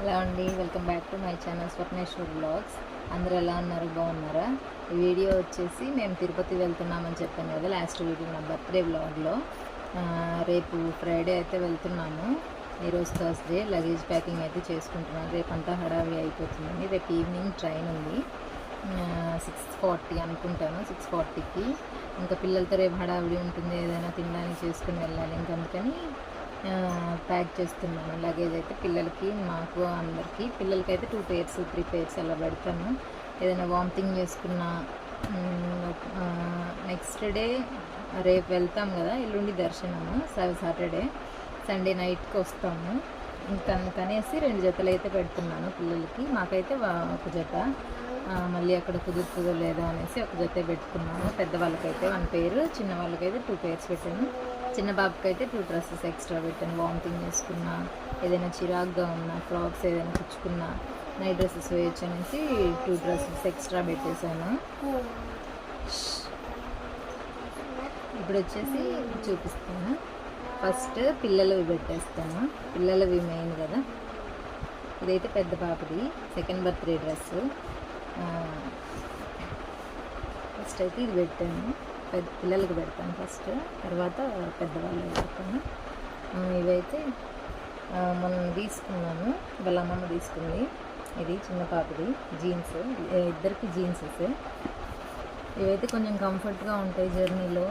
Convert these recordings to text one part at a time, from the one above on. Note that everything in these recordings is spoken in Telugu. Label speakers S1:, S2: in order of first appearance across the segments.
S1: హలో అండి, welcome back to my channel Swapneshwar blogs. అందరూ ఎలా ఉన్నారు? బాగున్నారా? ఈ వీడియో వచ్చేసి మేము తిరుపతి వెళ్తున్నామని చెప్పాను కదా లాస్ట్ వీడియో, నా బర్త్డే బ్లాగ్లో. రేపు ఫ్రైడే అయితే వెళ్తున్నాము. ఈరోజు థర్స్డే. లగేజ్ ప్యాకింగ్ అయితే చేసుకుంటున్నాను. రేపంతా హడావి అయిపోతుందండి. రేపు ఈవినింగ్ ట్రైన్ ఉంది, 6:40 అనుకుంటాను. 6:40కి ఇంకా పిల్లలతో రేపు హడావిడి ఉంటుంది, ఏదైనా తినడానికి చేసుకుని వెళ్ళాలి. అందుకని ప్యాక్ చేస్తున్నాను లగేజ్ అయితే. పిల్లలకి, మాకు అందరికీ. పిల్లలకైతే 2 pairs 3 pairs అలా పెడతాను. ఏదైనా వామిటింగ్ చేసుకున్న నెక్స్ట్ డే రేపు వెళ్తాం కదా, ఎల్లుండి దర్శనము, సాటర్డే సండే నైట్కి వస్తాము. ఇంకా అందుకనేసి 2 జతలు అయితే పెడుతున్నాను పిల్లలకి. మాకైతే ఒక జత, మళ్ళీ అక్కడ కుదురుతుందో లేదో అనేసి ఒక జత పెట్టుకున్నాను. పెద్దవాళ్ళకైతే 1 pair, చిన్న వాళ్ళకైతే 2 pairs పెట్టాను. చిన్న బాబుకి అయితే 2 dresses ఎక్స్ట్రా పెట్టాను. వామిటింగ్ చేసుకున్నా, ఏదైనా చిరాగ్గా ఉన్న ఫ్రాక్స్ ఏదైనా కుచ్చుకున్నా నైట్ డ్రెస్సెస్ వేయచ్చు అనేసి 2 dresses ఎక్స్ట్రా పెట్టేశాను. ఇప్పుడు వచ్చేసి చూపిస్తాను. ఫస్ట్ పిల్లలవి పెట్టేస్తాను. పిల్లలవి మెయిన్ కదా. ఇదైతే పెద్ద పాపది సెకండ్ బర్త్డే డ్రెస్. ఫస్ట్ అయితే ఇది పెట్టాను, పిల్లలకి పెడతాను ఫస్ట్, తర్వాత పెద్దవాళ్ళకి పెడతాను. ఇవైతే మనం తీసుకున్నాను, వాళ్ళ అమ్మమ్మ తీసుకుంది. ఇది చిన్న పాపది జీన్స్, ఇద్దరికి జీన్సెస్. ఇవైతే కొంచెం కంఫర్ట్గా ఉంటాయి జర్నీలో.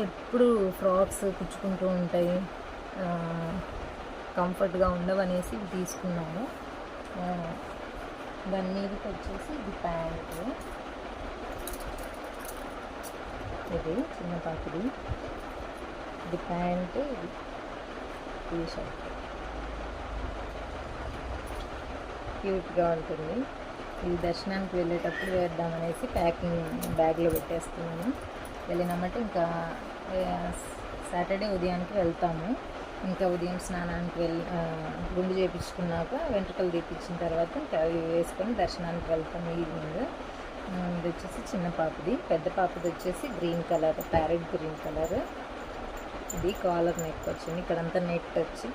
S1: ఎప్పుడు ఫ్రాక్స్ కుచ్చుకుంటూ ఉంటాయి, కంఫర్ట్గా ఉండవనేసి ఇవి తీసుకున్నాము. దాని మీదకి వచ్చేసి ఇది ప్యాంటు, ఇది చిన్న పాపది, ఇది ప్యాంటు, ఇది టీ షర్ట్. క్యూట్గా ఉంటుంది. ఇది దర్శనానికి వెళ్ళేటప్పుడు వేద్దామనేసి ప్యాకింగ్ బ్యాగ్లో పెట్టేస్తున్నాను. వెళ్ళినామంటే ఇంకా సాటర్డే ఉదయానికి వెళ్తాము. ఇంకా ఉదయం స్నానానికి గుండు చేయించుకున్నాక వెంట్రుకలు తీపించిన తర్వాత ఇంకా అవి వేసుకొని దర్శనానికి వెళ్తాము ఈవినింగ్. ఇది వచ్చేసి చిన్న పాపది. పెద్ద పాపది వచ్చేసి green colour, parrot green colour. ఇది కాలర్ నెక్ వచ్చింది, ఇక్కడంతా నెట్ వచ్చి,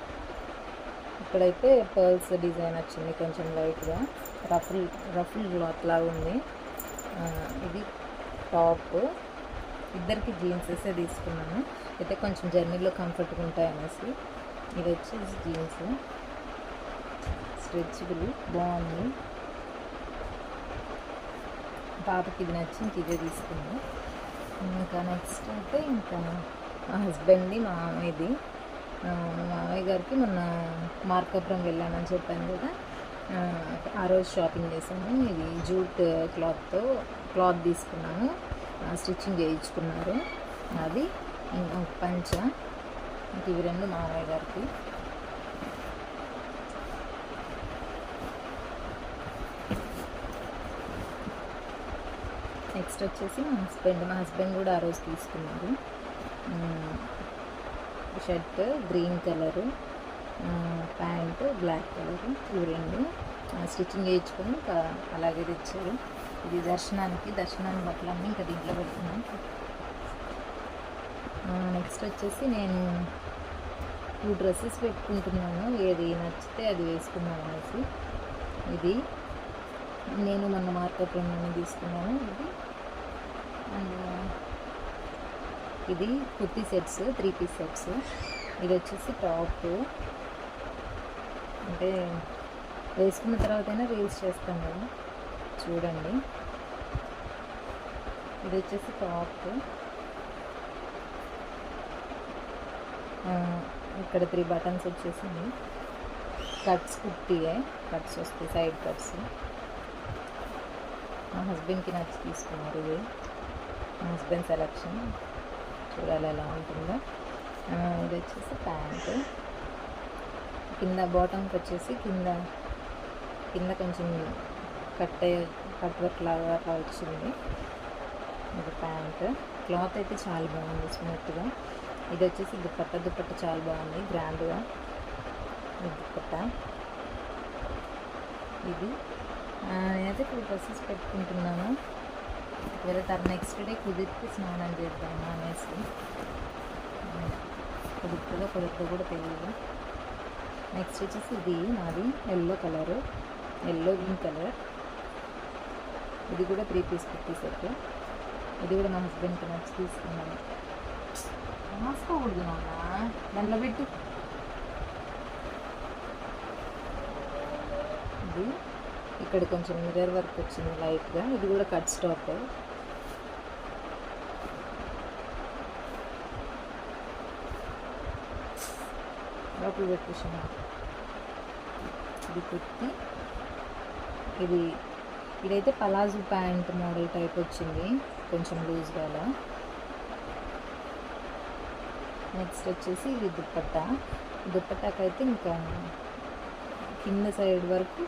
S1: ఇక్కడైతే పర్ల్స్ డిజైన్ వచ్చింది, కొంచెం లైట్గా రఫుల్ క్లాత్ లాగా ఉంది. ఇది టాప్. ఇద్దరికి జీన్సెసే తీసుకున్నాను, అయితే కొంచెం జర్నీలో కంఫర్ట్గా ఉంటాయి అనేసి. ఇది వచ్చేసి జీన్స్, స్ట్రెచబుల్, బాగుంది. పాపకి ఇది నచ్చి ఇంక ఇదే తీసుకున్నాను. ఇంకా నెక్స్ట్ అయితే ఇంకా మా హస్బెండ్ది, మా మామయ్యది. మా మామయ్య గారికి మొన్న మార్కాపురం వెళ్ళానని చెప్పాను కదా, ఆ రోజు షాపింగ్ చేశాను. ఇది జూట్ క్లాత్ తీసుకున్నాను, స్టిచ్చింగ్ చేయించుకున్నారు. అది ఇంకా పంచ. ఇంక ఇవి 2 మామయ్య గారికి. నెక్స్ట్ వచ్చేసి మా హస్బెండ్ కూడా ఆ రోజు తీసుకున్నారు. Shirt green colour, pant black colour. ఇవి 2 స్టిచ్చింగ్ చేయించుకొని ఇంకా అలాగే తెచ్చారు. ఇది దర్శనానికి బట్టలన్నీ ఇంకా దీంట్లో పెడుతున్నాను. నెక్స్ట్ వచ్చేసి నేను 2 dresses పెట్టుకుంటున్నాను, ఏది నచ్చితే అది వేసుకున్నాను అనేసి. ఇది నేను మొన్న మార్కెట్లో తీసుకున్నాను. ఇది కుర్తీ సెట్స్, 3 piece సెట్స్. ఇది వచ్చేసి టాప్, అంటే వేసుకున్న తర్వాతైనా రీల్స్ చేస్తాను కదా, చూడండి. ఇది వచ్చేసి టాప్, ఇక్కడ 3 buttons వచ్చేసింది. కట్స్ కుర్తీయే, కట్స్ వస్తాయి, సైడ్ కట్స్. మా హస్బెండ్కి నచ్చి తీసుకున్నారు. ఇది మా హస్బెండ్ సెలెక్షన్, చూడాలి ఎలా ఉంటుందో. ఇది వచ్చేసి ప్యాంటు, కింద బాటంకి వచ్చేసి కింద కొంచెం కట్ వర్క్ లాగా అట్లా వచ్చింది. ఇది ప్యాంటు. క్లాత్ అయితే చాలా బాగుంది, స్మూత్గా. ఇది వచ్చేసి దుపట్ట చాలా బాగుంది, గ్రాండ్గా దుపట్ట. ఇది నేనైతే 2 dresses పెట్టుకుంటున్నాను. ఒకవేళ నెక్స్ట్ డే కుదిరితే స్నానం చేద్దాము అనేసి. కుదురుతుందో కూడా తెలియదు. నెక్స్ట్ వచ్చేసి ఇది నాది yellow colour, yellow green colour. ఇది కూడా 3 పీస్ కుర్తీ సెట్. ఇది కూడా మా హస్బెండ్కి నచ్చి తీసుకున్నాను. రాసుకోకూడదు నాన్న, దాంట్లో పెట్టు. ఇది ఇక్కడ కొంచెం మిర్రర్ వర్క్ వచ్చింది లైట్గా. ఇది కూడా కట్ స్టాప్. లోపల పెట్టేసాను. ఇది కుర్తి. ఇదైతే పలాజో ప్యాంట్ మోడల్ టైప్ వచ్చింది, కొంచెం లూజ్గా అలా. నెక్స్ట్ వచ్చేసి ఇది దుప్పట్టాకైతే ఇంకా కింద సైడ్ వరకు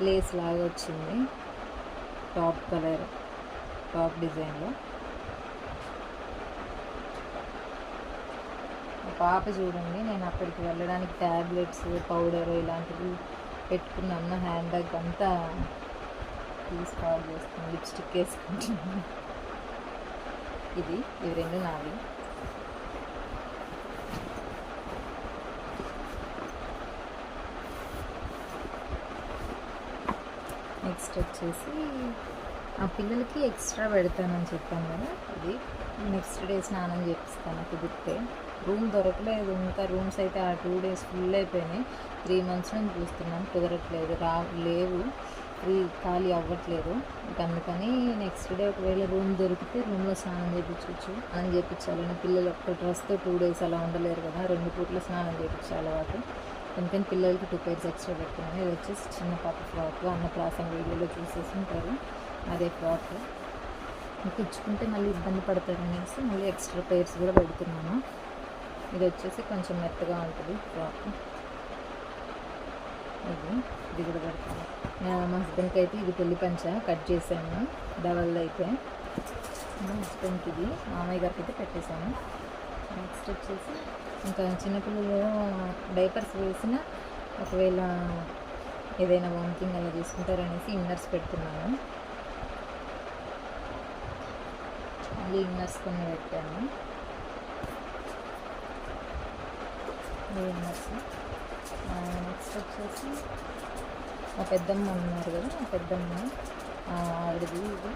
S1: లేస్ లాగా వచ్చింది, టాప్ కలర్, టాప్ డిజైన్లో. పాప చూడండి, నేను అక్కడికి వెళ్ళడానికి ట్యాబ్లెట్స్, పౌడర్ ఇలాంటివి పెట్టుకున్నాను. హ్యాండ్ బ్యాగ్ అంతా తీసి కాల్ చేస్తున్నాను, లిప్స్టిక్ వేసుకుంటున్నాను. ఇవి రెండు నావి. నెక్స్ట్ వచ్చేసి ఆ పిల్లలకి ఎక్స్ట్రా పెడతానని చెప్పాను కదా, ఇది నెక్స్ట్ డే స్నానం చేపిస్తాను కుదిరితే. రూమ్ దొరకలేదు, ఇంకా రూమ్స్ అయితే ఆ 2 days ఫుల్ అయిపోయినాయి. 3 months నుంచి చూస్తున్నాను, కుదరట్లేదు, లేవు, ఖాళీ అవ్వట్లేదు. ఇంకా అందుకని నెక్స్ట్ డే ఒకవేళ రూమ్ దొరికితే రూమ్లో స్నానం చేయించవచ్చు. స్నానం చేయించాలని, పిల్లలు ఒక్క డ్రెస్తో 2 days అలా ఉండలేరు కదా, 2 పూట్ల స్నానం చేయించాలి అలవాటు. అందుకని పిల్లలకి 2 pairs ఎక్స్ట్రా పెట్టుకున్నాను. ఇది వచ్చేసి చిన్న పాప ఫ్రాక్, అన్నప్రాసన వీడియోలో చూసేసి ఉంటారు, అదే ఫ్రాక్. కుచ్చుకుంటే మళ్ళీ ఇబ్బంది పడతారు అనేసి మళ్ళీ ఎక్స్ట్రా pairs కూడా పెడుతున్నాను. ఇది వచ్చేసి కొంచెం మెత్తగా ఉంటుంది ఫ్రాక్. ఇది కూడా పెడతాను. మా హస్బెండ్కి అయితే ఇది పెళ్లి పంచ కట్ చేశాను, డబల్ అయితే. మా హస్బెండ్కి ఇది, మామయ్య గారికి అయితే పెట్టేశాను. నెక్స్ట్ వచ్చేసి ఇంకా చిన్నపిల్లలు డైపర్స్ వేసిన ఒకవేళ ఏదైనా వామిటింగ్ అలా తీసుకుంటారనేసి ఇన్నర్స్ పెడుతున్నాను. మళ్ళీ ఇన్నర్స్ కొన్ని పెట్టాను. ఇన్నర్స్. నెక్స్ట్ వచ్చేసి మా పెద్దమ్మ ఉన్నారు కదా, మా పెద్దమ్మ ఆవిడది ఇది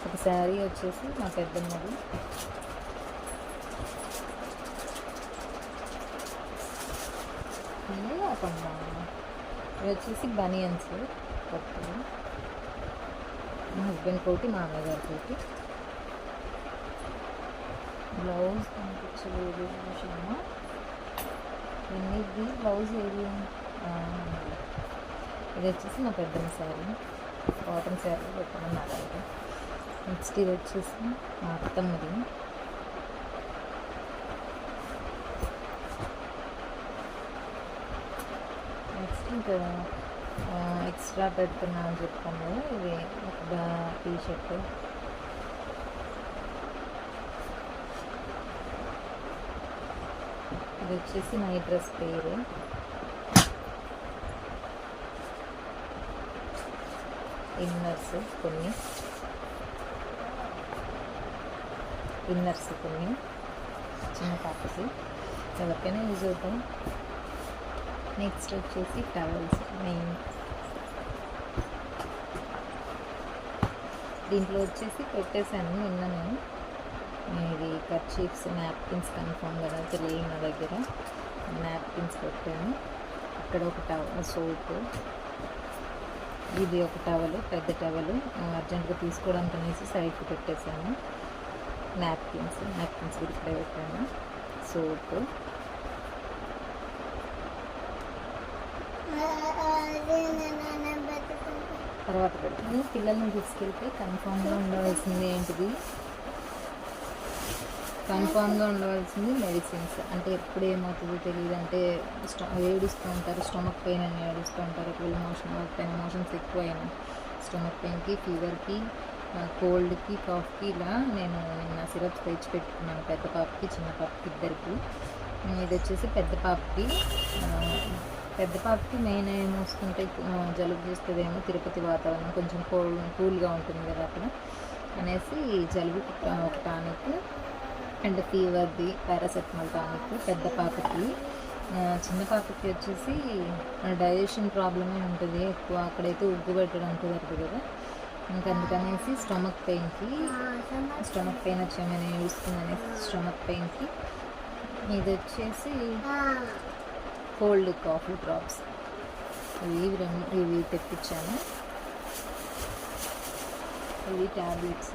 S1: ఒక శారీ వచ్చేసి మా పెద్దమ్మది. కాకుండా ఇది వచ్చేసి బనియన్స్ కొత్తది, మా హస్బెండ్ కోటి, మా అన్నయ్య గారి కోటి. బ్లౌజ్ కనిపించలేదు విషయమా, ఎన్నిది బ్లౌజ్ ఏది. ఇది వచ్చేసి మా పెద్దమ్మ శారీ, కాటన్ శారీ పెట్టమన్నారు. నెక్స్ట్ ఇది వచ్చేసి మా అత్తమ్మది. నెక్స్ట్ ఇంకా ఎక్స్ట్రా పెడుతున్నా అని చెప్పాను కదా, ఇది ఒక టీషర్ట్. ఇది వచ్చేసి నైట్ డ్రెస్ పేరు. ఇన్నర్స్ కొన్ని చిన్న పాపకి, ఎవరికైనా యూజ్ అవుతాయి. నెక్స్ట్ వచ్చేసి టవల్స్ మెయిన్. దీంట్లో వచ్చేసి పెట్టేశాను నిన్న నేను. ఇది కర్చీఫ్స్, నాప్కిన్స్ కన్ఫామ్ కదా తెలియ నా దగ్గర, నాప్కిన్స్ పెట్టాను. ఇక్కడ ఒక సోపు, ఇది ఒక టవల్, పెద్ద టవల్ అర్జెంట్గా తీసుకోవడానికి అనేసి సైడ్కి పెట్టేశాను. నాప్కిన్స్ కూడా ఇక్కడే పెట్టాను. సోపు, తర్వాత పెడతాను. పిల్లల్ని తీసుకెళ్తే కన్ఫామ్గా ఉండవలసింది ఏంటిది, మెడిసిన్స్. అంటే ఎప్పుడు ఏమవుతుందో తెలియదు, అంటే ఏడుస్తూ ఉంటారు, స్టమక్ పెయిన్ అని ఏడుస్తూ ఉంటారు. ఒకవేళ మోషన్స్ ఎక్కువైనా స్టమక్ పెయిన్కి, ఫీవర్కి, కోల్డ్కి, కాఫ్కి ఇలా నేను నిన్న సిరప్స్ తెచ్చి పెట్టుకున్నాను, పెద్ద పాపకి, చిన్న పాపకి ఇద్దరికి. ఇది వచ్చేసి పెద్ద పాపకి మెయిన్ ఏమొస్తుంటే జలుబు చేస్తుందేమో, తిరుపతి వాతావరణం కొంచెం కూల్గా ఉంటుంది కదా అక్కడ అనేసి జలుబుకి ఒక టానిక్. అండ్ ఫీవర్ది పారాసెటమాల్ టానిక్ పెద్ద పాపకి. చిన్న పాపకి వచ్చేసి డైజెషన్ ప్రాబ్లమే ఉంటుంది ఎక్కువ, అక్కడైతే ఉగ్గు పెట్టడం కుదరదు కదా. ఇంకా అందుకనేసి స్టమక్ పెయిన్ వచ్చేమైనా ఏడుస్తుందనేసి స్టమక్ పెయిన్కి ఇది వచ్చేసి కోల్డ్ కాఫీ డ్రాప్స్ ఇవి తెప్పించాను. ఇవి ట్యాబ్లెట్స్.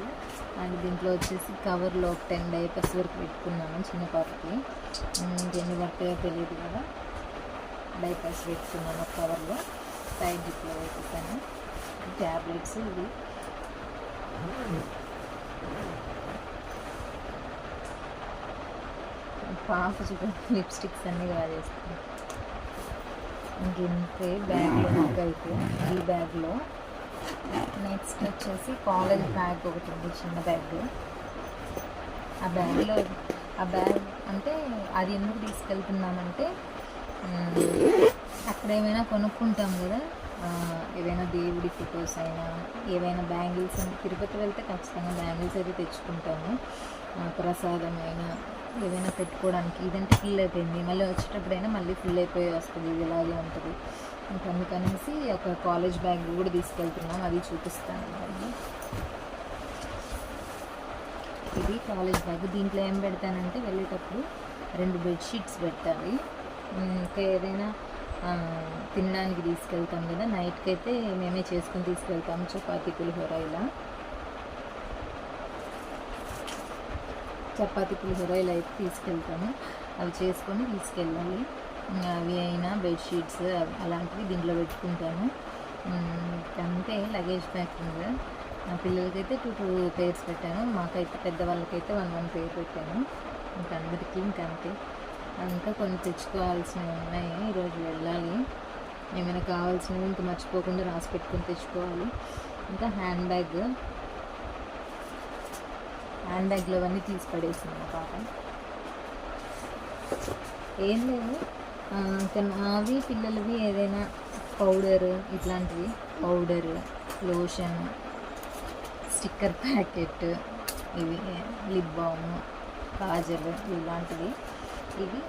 S1: అండ్ దీంట్లో వచ్చేసి కవర్లో 10 డైపర్స్ వరకు పెట్టుకున్నాను చిన్న పాపకి. ఇంకెన్ని పడతాయో తెలియదు కదా, డైపర్స్ పెట్టుకున్నాను ఒక కవర్లో, సైడ్ జిప్లో పెట్టాను. ట్యాబ్లెట్స్ ఇవి. పాప చూడండి లిప్స్టిక్స్ అన్నీ వాడేస్తాను. ఇంకంతే బ్యాగ్లో అయితే ఈ బ్యాగ్లో. నెక్స్ట్ వచ్చేసి కాలేజ్ బ్యాగ్ ఒకటి ఉంది, చిన్న బ్యాగ్. ఆ బ్యాగ్ అంటే అది ఎందుకు తీసుకెళ్తున్నామంటే అక్కడ ఏమైనా కొనుక్కుంటాం కదా, ఏవైనా దేవుడి ఫొటోస్ అయినా ఏవైనా బ్యాంగిల్స్, తిరుపతి వెళ్తే ఖచ్చితంగా బ్యాంగిల్స్ అయితే తెచ్చుకుంటాము. ప్రసాదమైన ఏదైనా పెట్టుకోవడానికి. ఇదంటే ఫుల్ అయిపోయింది, మళ్ళీ వచ్చేటప్పుడైనా మళ్ళీ ఫుల్ అయిపోయి వస్తుంది, ఇది ఇలాగే ఉంటుంది. ఇంకా అందుకనేసి ఒక కాలేజ్ బ్యాగ్ కూడా తీసుకెళ్తున్నాం, అది చూపిస్తాను. ఇది కాలేజ్ బ్యాగ్. దీంట్లో ఏం పెడతానంటే వెళ్ళేటప్పుడు 2 బెడ్షీట్స్ పెట్టాలి. ఇంకా ఏదైనా తినడానికి తీసుకెళ్తాం కదా, నైట్కి అయితే మేమే చేసుకుని తీసుకెళ్తాము, చపాతీ పులిహోర ఇలా అయితే తీసుకెళ్తాము. అవి చేసుకొని తీసుకెళ్ళాలి. అవి అయినా బెడ్షీట్స్ అలాంటివి దీంట్లో పెట్టుకుంటాను. అంతే లగేజ్ ప్యాకింగ్. పిల్లలకైతే 2 పేర్స్ పెట్టాను, మాకైతే పెద్దవాళ్ళకైతే 1 పేర్ పెట్టాను. ఇంకా అందరికీ అంతే. ఇంకా కొన్ని తెచ్చుకోవాల్సినవి ఉన్నాయి, ఈరోజు వెళ్ళాలి. ఏమైనా కావాల్సినవి ఇంకా మర్చిపోకుండా రాసి పెట్టుకొని తెచ్చుకోవాలి. ఇంకా హ్యాండ్ బ్యాగ్లో అవన్నీ తీసి పడేసింది మా పాప. ఏం లేదు, అవి పిల్లలవి ఏదైనా పౌడర్, ఇట్లాంటివి పౌడర్, లోషన్, స్టిక్కర్ ప్యాకెట్, ఇవి లిప్ బామ్, కాజల్ ఇలాంటివి. ఇవి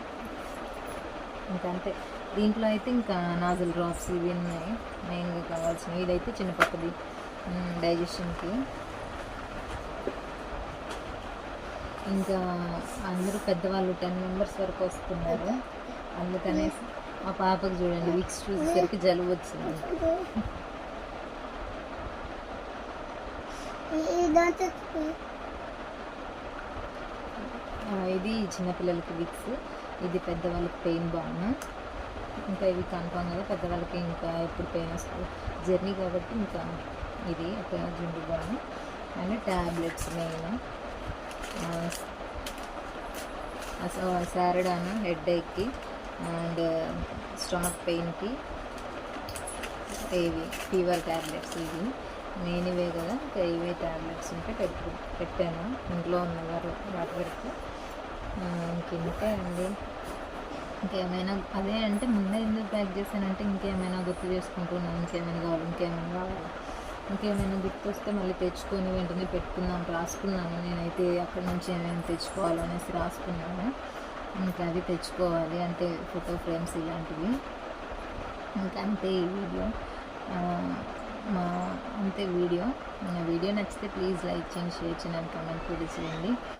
S1: ఇంకంతే. దీంట్లో అయితే ఇంకా నాజల్ డ్రాప్స్ ఇవి ఉన్నాయి మెయిన్గా కావాల్సినవి. ఇదైతే చిన్న పాపది డైజెషన్కి. ఇంకా అందరూ పెద్దవాళ్ళు 10 మెంబర్స్ వరకు వస్తున్నారు, అందుకనేసి మా పాపకు చూడండి విక్స్ చూసేసరికి జలుబు వచ్చింది. ఇది చిన్నపిల్లలకి విక్స్, ఇది పెద్దవాళ్ళకి పెయిన్ బామ్. ఇంకా ఇవి కన్ఫామ్ కదా పెద్దవాళ్ళకి, ఇంకా ఎప్పుడు పెయిన్ వస్తుంది జర్నీ కాబట్టి ఇంకా ఇది ఒక Zandu balm. And tablets main Saridon హెడ్ ఏక్కి అండ్ స్టమక్ పెయిన్కి, ఇవి ఫీవర్ ట్యాబ్లెట్స్. ఇవి మెయిన్ ఇవే కదా, ఇంకా ఇవే ట్యాబ్లెట్స్ ఉంటే పెట్టాను ఇంట్లో ఉన్న వాటి వరకు. ఇంకే అండి. ఇంకేమైనా అదే అంటే ముందే ఎందుకు ప్యాక్ చేశానంటే ఇంకేమైనా గుర్తు చేసుకుంటున్నాను, ఇంకేమైనా గుర్తు వస్తే మళ్ళీ తెచ్చుకొని వెంటనే పెట్టుకుందాం రాసుకున్నాను. నేనైతే అక్కడి నుంచి ఏమైనా తెచ్చుకోవాలో అనేసి రాసుకున్నాను. ఇంకా అవి తెచ్చుకోవాలి, అంటే ఫోటో ఫ్రేమ్స్ ఇలాంటివి. ఇంకా అంతే ఈ వీడియో. వీడియో నచ్చితే ప్లీజ్ లైక్ చేయండి, షేర్ చేయండి, కామెంట్ కూడా చేయండి.